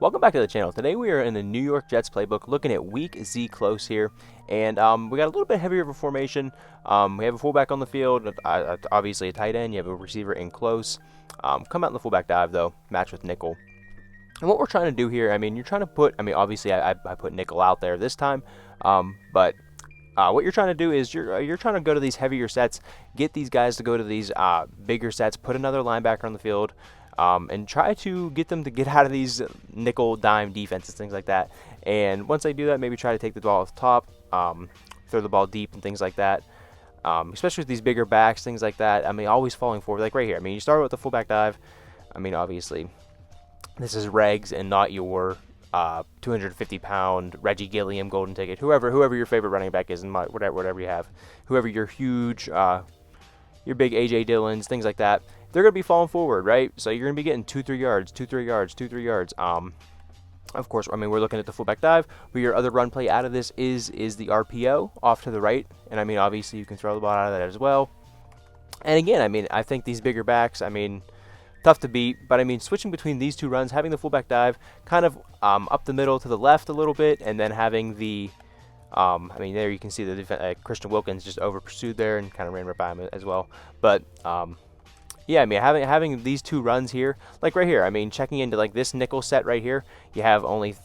Welcome back to the channel. Today we are in the New York Jets playbook looking at weak Z close here. And we got a little bit heavier of a formation. We have a fullback on the field, obviously a tight end. You have a receiver in close. Come out in the fullback dive, though, match with nickel. And what we're trying to do here, you're trying to put, obviously I put nickel out there this time. But what you're trying to do is you're trying to go to these heavier sets, get these guys to go to these bigger sets, put another linebacker on the field, and try to get them to get out of these nickel dime defenses, things like that. And once they do that, maybe try to take the ball off the top, throw the ball deep and things like that. Especially with these bigger backs, things like that. Always falling forward, like right here. You start with the fullback dive. Obviously, this is regs and not your 250-pound Reggie Gilliam golden ticket. Whoever your favorite running back is, and whatever you have, whoever your huge, your big AJ Dillons, things like that. They're going to be falling forward, right? So you're going to be getting 2-3 yards, 2-3 yards, 2-3 yards. Of course, we're looking at the fullback dive, but your other run play out of this is the RPO off to the right. And obviously you can throw the ball out of that as well. And again, I think these bigger backs, tough to beat, but switching between these two runs, having the fullback dive kind of up the middle to the left a little bit, and then having the, there you can see the Christian Wilkins just over pursued there and kind of ran right by him as well. But yeah, having these two runs here, like right here, checking into like this nickel set right here, you have only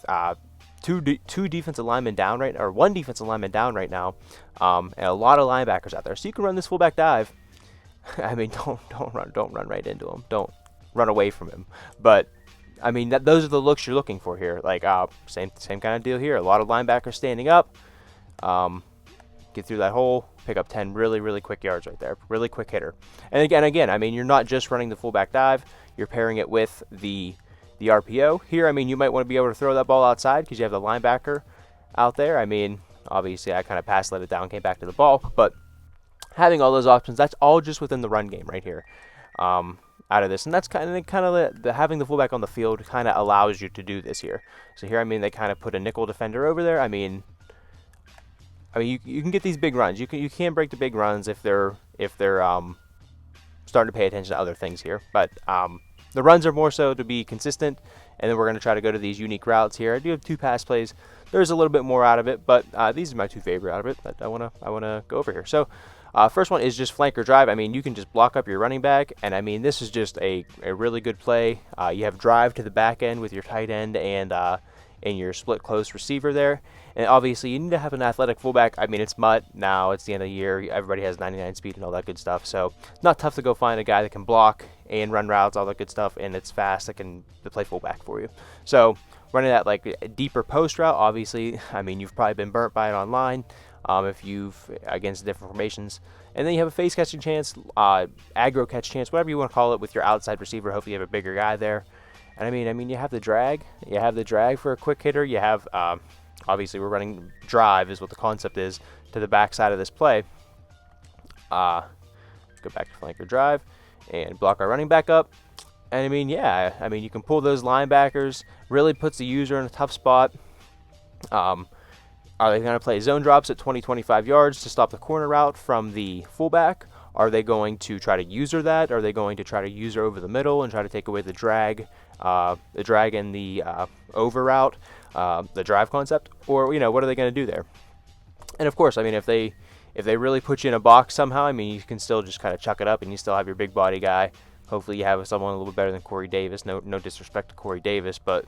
two defensive linemen down right, or one defensive lineman down right now, and a lot of linebackers out there. So you can run this fullback dive. Don't run right into him. Don't run away from him. But those are the looks you're looking for here. Like same kind of deal here. A lot of linebackers standing up. Get through that hole, pick up 10 really quick yards right there. Really quick hitter. And again, you're not just running the fullback dive. You're pairing it with the RPO. Here, you might want to be able to throw that ball outside because you have the linebacker out there. Obviously, I kind of let it down, came back to the ball. But having all those options, that's all just within the run game right here. Out of this, and that's kind of having the fullback on the field kind of allows you to do this here. So here, they kind of put a nickel defender over there. You can get these big runs. You can break the big runs if they're starting to pay attention to other things here. But the runs are more so to be consistent, and then we're going to try to go to these unique routes here. I do have two pass plays. There's a little bit more out of it, but these are my two favorite out of it that I wanna go over here. So first one is just flanker drive. You can just block up your running back, and this is just a really good play. You have drive to the back end with your tight end and your split close receiver there. And obviously, you need to have an athletic fullback. it's mud now. It's the end of the year. Everybody has 99 speed and all that good stuff. So it's not tough to go find a guy that can block and run routes, all that good stuff, and it's fast, that can play fullback for you. So running that like a deeper post route, obviously, you've probably been burnt by it online if you've against different formations. And then you have a face catching chance, aggro catch chance, whatever you want to call it, with your outside receiver. Hopefully, you have a bigger guy there. And you have the drag. You have the drag for a quick hitter. You have obviously, we're running drive is what the concept is to the backside of this play. Go back to flanker drive and block our running back up. And you can pull those linebackers. Really puts the user in a tough spot. Are they going to play zone drops at 20-25 yards to stop the corner route from the fullback? Are they going to try to user that? Are they going to try to user over the middle and try to take away the drag and the over route, the drive concept? Or what are they going to do there? And of course, if they really put you in a box somehow, you can still just kind of chuck it up and you still have your big body guy. Hopefully, you have someone a little bit better than Corey Davis. No disrespect to Corey Davis, but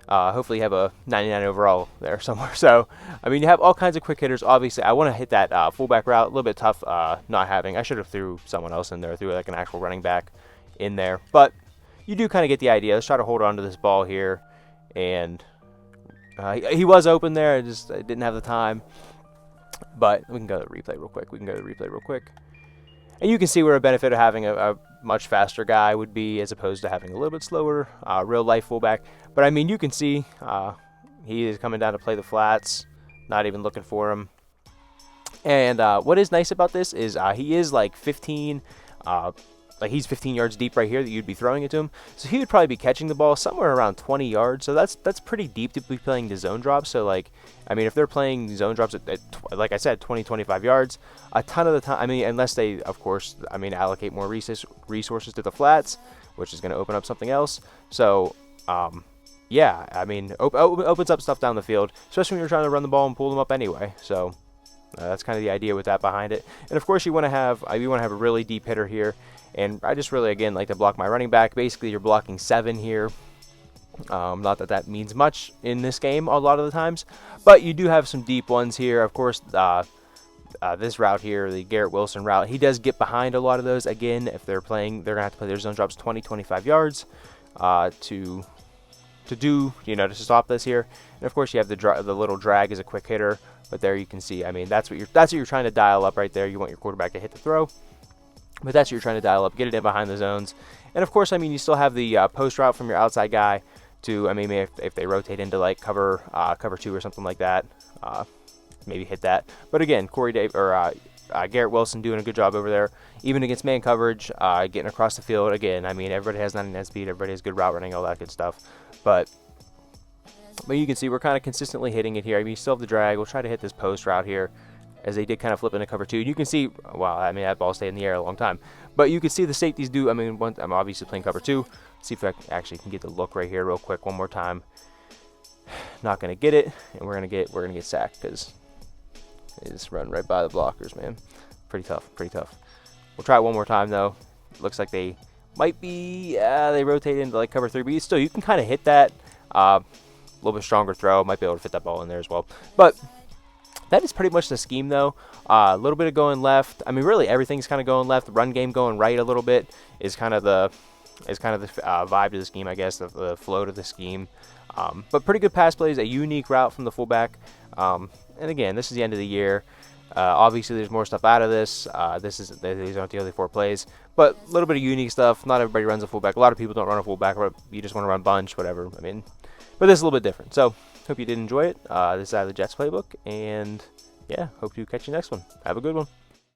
hopefully you have a 99 overall there somewhere. So, you have all kinds of quick hitters. Obviously, I want to hit that fullback route. A little bit tough not having. I should have threw someone else in there, threw like an actual running back in there. But you do kind of get the idea. Let's try to hold on to this ball here. And he was open there. I just didn't have the time. But we can go to the replay real quick. And you can see where a benefit of having a much faster guy would be as opposed to having a little bit slower real life fullback. But you can see he is coming down to play the flats, not even looking for him. And what is nice about this is he is like 15, he's 15 yards deep right here that you'd be throwing it to him. So he would probably be catching the ball somewhere around 20 yards. So that's pretty deep to be playing the zone drop. So if they're playing zone drops at like I said, 20-25 yards, a ton of the time, unless they, of course, allocate more resources to the flats, which is going to open up something else. So yeah, I mean, opens up stuff down the field, especially when you're trying to run the ball and pull them up anyway. So that's kind of the idea with that behind it. And of course, you want to have a really deep hitter here. And I just really, again, like to block my running back. Basically, you're blocking 7 here. Not that that means much in this game a lot of the times, but you do have some deep ones here. Of course, this route here, the Garrett Wilson route, he does get behind a lot of those. Again, if they're playing, they're going to have to play their zone drops 20-25 yards to do, to stop this here. And of course, you have the little drag as a quick hitter. But there you can see, I mean, that's what you're trying to dial up right there. You want your quarterback to hit the throw, but that's what you're trying to dial up, get it in behind the zones. And of course, I mean, you still have the post route from your outside guy to, I mean, if they rotate into like cover 2 or something like that, maybe hit that. But again, Garrett Wilson doing a good job over there, even against man coverage, getting across the field. Again, I mean, everybody has 99 speed, everybody has good route running, all that good stuff. But you can see we're kind of consistently hitting it here. I mean, you still have the drag. We'll try to hit this post route here, as they did kind of flip into cover 2. You can see, wow, I mean, that ball stayed in the air a long time. But you can see the safeties do, I mean, I'm obviously playing cover 2. See if I actually can get the look right here real quick one more time. Not going to get it, and we're going to get sacked because they just run right by the blockers, man. Pretty tough, pretty tough. We'll try it one more time, though. Looks like they might be, they rotate into like cover 3, but still, you can kind of hit that. A little bit stronger throw, might be able to fit that ball in there as well. But that is pretty much the scheme, though. A little bit of going left. I mean, really everything's kind of going left. The run game going right a little bit is kind of the vibe to the scheme, I guess, the flow to the scheme. But pretty good pass plays, a unique route from the fullback. And again, this is the end of the year. Obviously, there's more stuff out of this. These aren't the only 4 plays, but a little bit of unique stuff. Not everybody runs a fullback. A lot of people don't run a fullback, or you just want to run bunch, whatever. I mean, but this is a little bit different. So, hope you did enjoy it. This is out of the Jets playbook, and yeah, hope to catch you next one. Have a good one.